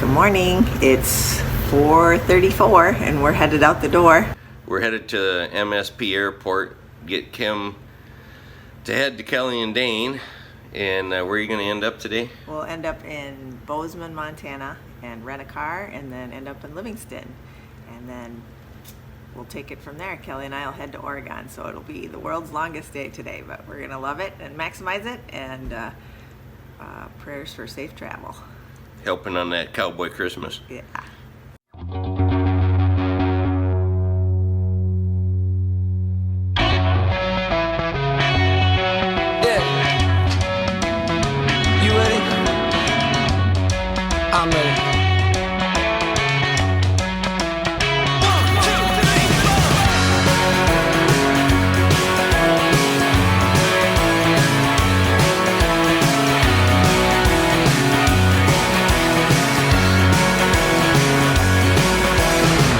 Good morning. It's 4:34 and we're headed out the door. We're headed to MSP Airport, get Kim to head to Kelli and Dane. And where are you going to end up today? We'll end up in Bozeman, Montana and rent a car and then end up in Livingston. And then we'll take it from there. Kelli and I will head to Oregon. So it'll be the world's longest day today, but we're going to love it and maximize it. And prayers for safe travel. Helping on that Cowboy Christmas. Yeah. I'm ready.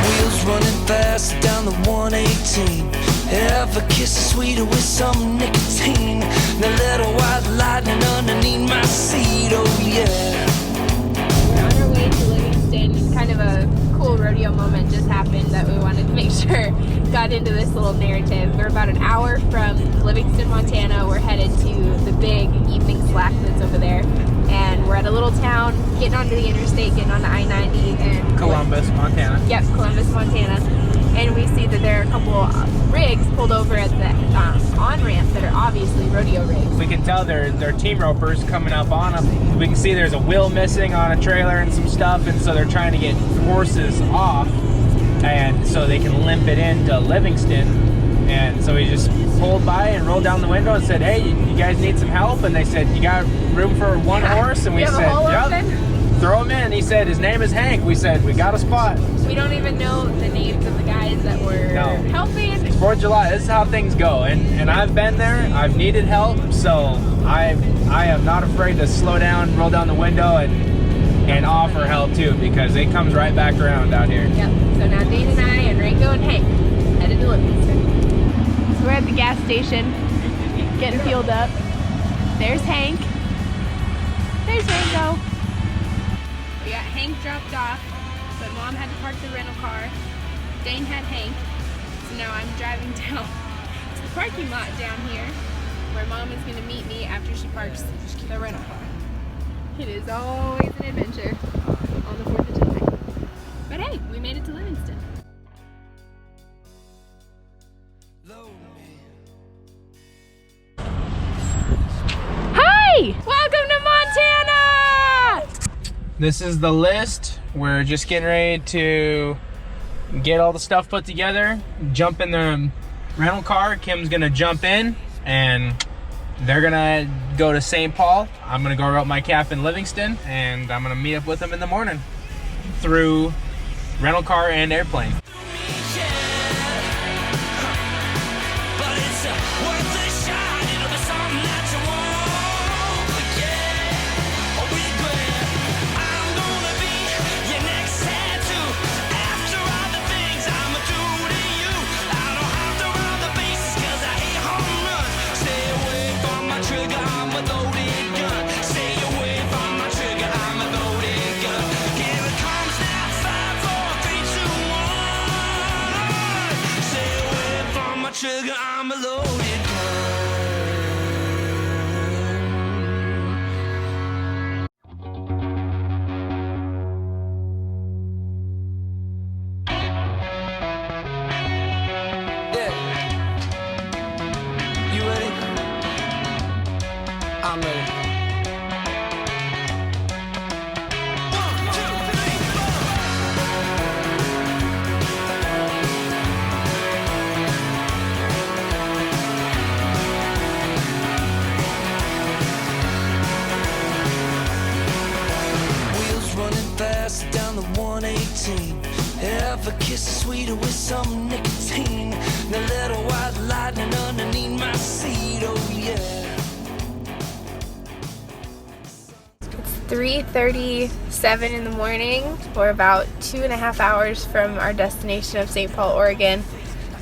Wheels running fast down the 118. Ever kiss a sweeter with some nicotine? The little white lightning underneath my seat, oh yeah. On our way to Livingston, kind of a cool rodeo moment just happened that we wanted to make sure got into this little narrative. We're about an hour from Livingston, Montana. We're headed to the big evening slack that's over there. And we're at a little town, getting onto the interstate, getting onto I-90. And Columbus, Montana. Yep, Columbus, Montana. And we see that there are a couple rigs pulled over at the on-ramp that are obviously rodeo rigs. We can tell they're team ropers coming up on them. We can see there's a wheel missing on a trailer and some stuff, and so they're trying to get horses off, and so they can limp it into Livingston. And so we just pulled by and rolled down the window and said, "Hey, you guys need some help?" And they said, "You got room for one horse?" And we said, "Yep, throw him in." He said, "His name is Hank." We said, "We got a spot." We don't even know the names of the guys that were helping. It's 4th of July. This is how things go. And I've been there. I've needed help. So I am not afraid to slow down, roll down the window, and offer help too, because it comes right back around out here. Yep. So now Dane and I and Rango and Hank headed to Livingston. So we're at the gas station getting fueled up. There's Hank. There's Rango. We got Hank dropped off, but Mom had to park the rental car. Dane had Hank, so now I'm driving down to the parking lot down here where Mom is going to meet me after she parks the rental car. It is always an adventure on the 4th of July. But hey, we made it to Livingston. Hi! Welcome to Montana! This is the list. We're just getting ready to get all the stuff put together, jump in the rental car. Kim's gonna jump in and they're gonna go to St. Paul. I'm gonna go route my cap in Livingston, and I'm gonna meet up with them in the morning through rental car and airplane. Sugar, I'm a loaded Yeah. You ready? I'm ready. Down the 118. Ever kiss a sweeter with some nicotine? The little white lightning underneath my seat, oh yeah. It's 3:37 in the morning. We're about 2.5 hours from our destination of St. Paul, Oregon.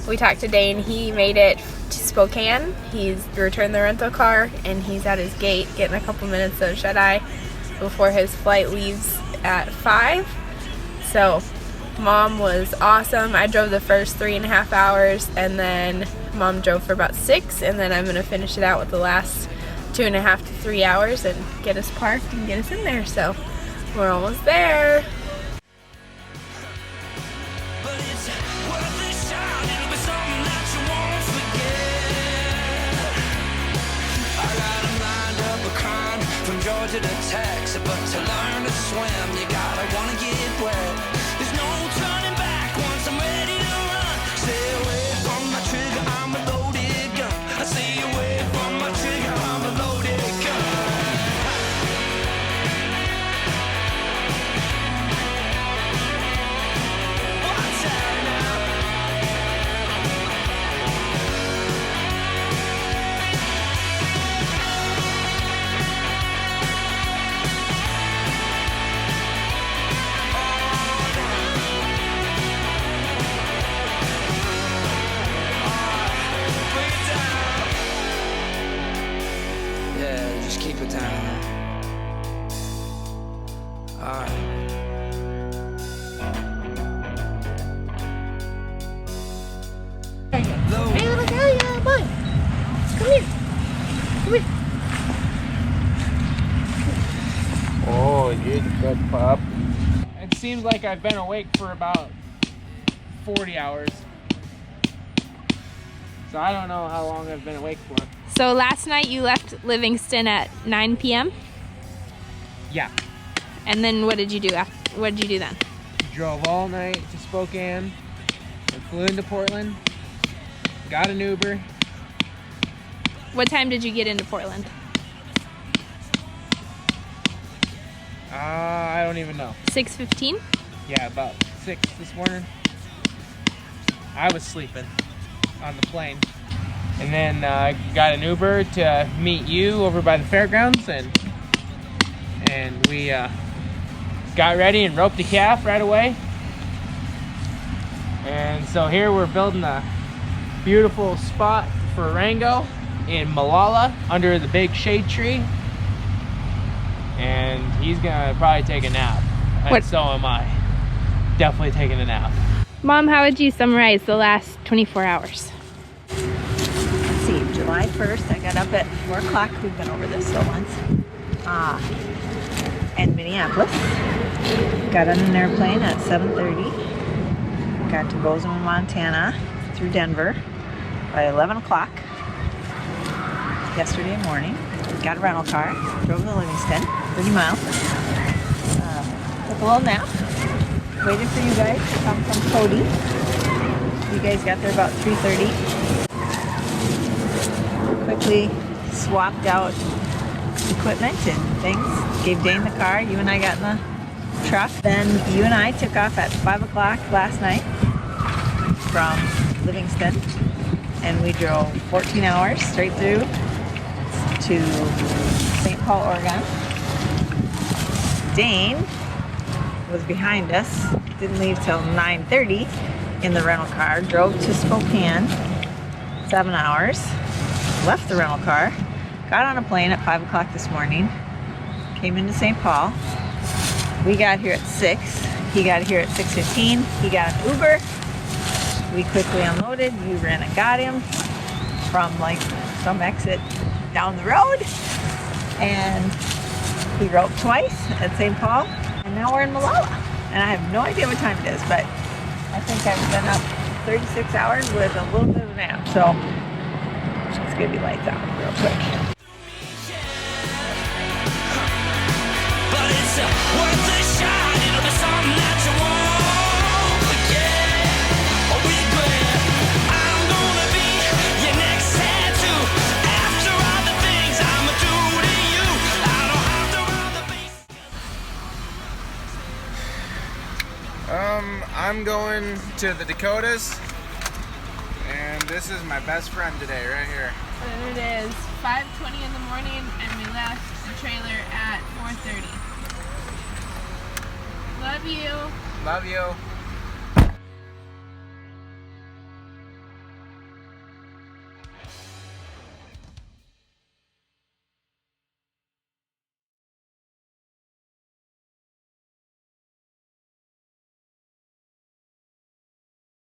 We talked to Dane. He made it to Spokane. He's returned the rental car and he's at his gate getting a couple minutes of shut-eye before his flight leaves at 5. So Mom was awesome. I drove the first 3.5 hours, and then Mom drove for about 6, and then I'm gonna finish it out with the last 2.5 to 3 hours and get us parked and get us in there. So we're almost there. But it's worth a shot. It'll be something that you won't forget. I got 'em lined up a crime from Georgia to Texas, but to learn to swim, you gotta wanna get wet. There's no turning back once I'm ready to run. Stay away from my trigger, I'm a loaded gun. I stay away from my trigger, I'm a loaded gun. What's that now? Bring it down. Yeah, just keep it down. Alright. Hey, little girl, yeah, boy. Come here. Come here. Oh, you're the good pup. It seems like I've been awake for about 40 hours. So I don't know how long I've been awake for. So last night you left Livingston at 9 p.m. Yeah. And then what did you do after? What did you do then? Drove all night to Spokane. And flew into Portland. Got an Uber. What time did you get into Portland? I don't even know. 6:15? Yeah, about 6 this morning. I was sleeping on the plane. And then got an Uber to meet you over by the fairgrounds, and we got ready and roped a calf right away. And so here we're building a beautiful spot for Rango in Malala under the big shade tree. And he's gonna probably take a nap. And What? so am I. Definitely taking a nap. Mom, how would you summarize the last 24 hours? Let's see, July 1st, I got up at 4 o'clock. We've been over this still once. In Minneapolis. Got on an airplane at 7:30. Got to Bozeman, Montana through Denver by 11 o'clock yesterday morning. Got a rental car, drove to Livingston, 30 miles. Took a little nap. Waited for you guys to come from Cody. You guys got there about 3:30. Quickly swapped out equipment and things. Gave Dane the car. You and I got in the truck. Then you and I took off at 5 o'clock last night from Livingston. And we drove 14 hours straight through to St. Paul, Oregon. Dane was behind us. Didn't leave till 9:30 in the rental car. Drove to Spokane, 7 hours. Left the rental car. Got on a plane at 5 o'clock this morning. Came into St. Paul. We got here at 6. He got here at 6:15. He got an Uber. We quickly unloaded. You ran and got him from like some exit down the road. And he roped twice at St. Paul. And now we're in Malala. And I have no idea what time it is, but I think I've been up 36 hours with a little bit of a nap. So it's gonna be lights out real quick. But it's worth a shot. It'll be something that you won't forget or regret. I'm gonna be your next tattoo. After all the things I'ma do to you, I don't have to run the beast. I'm going to the Dakotas, and this is my best friend today, right here. There it is, 5:20 in the morning, and we left the trailer at 4:30. Love you. Love you.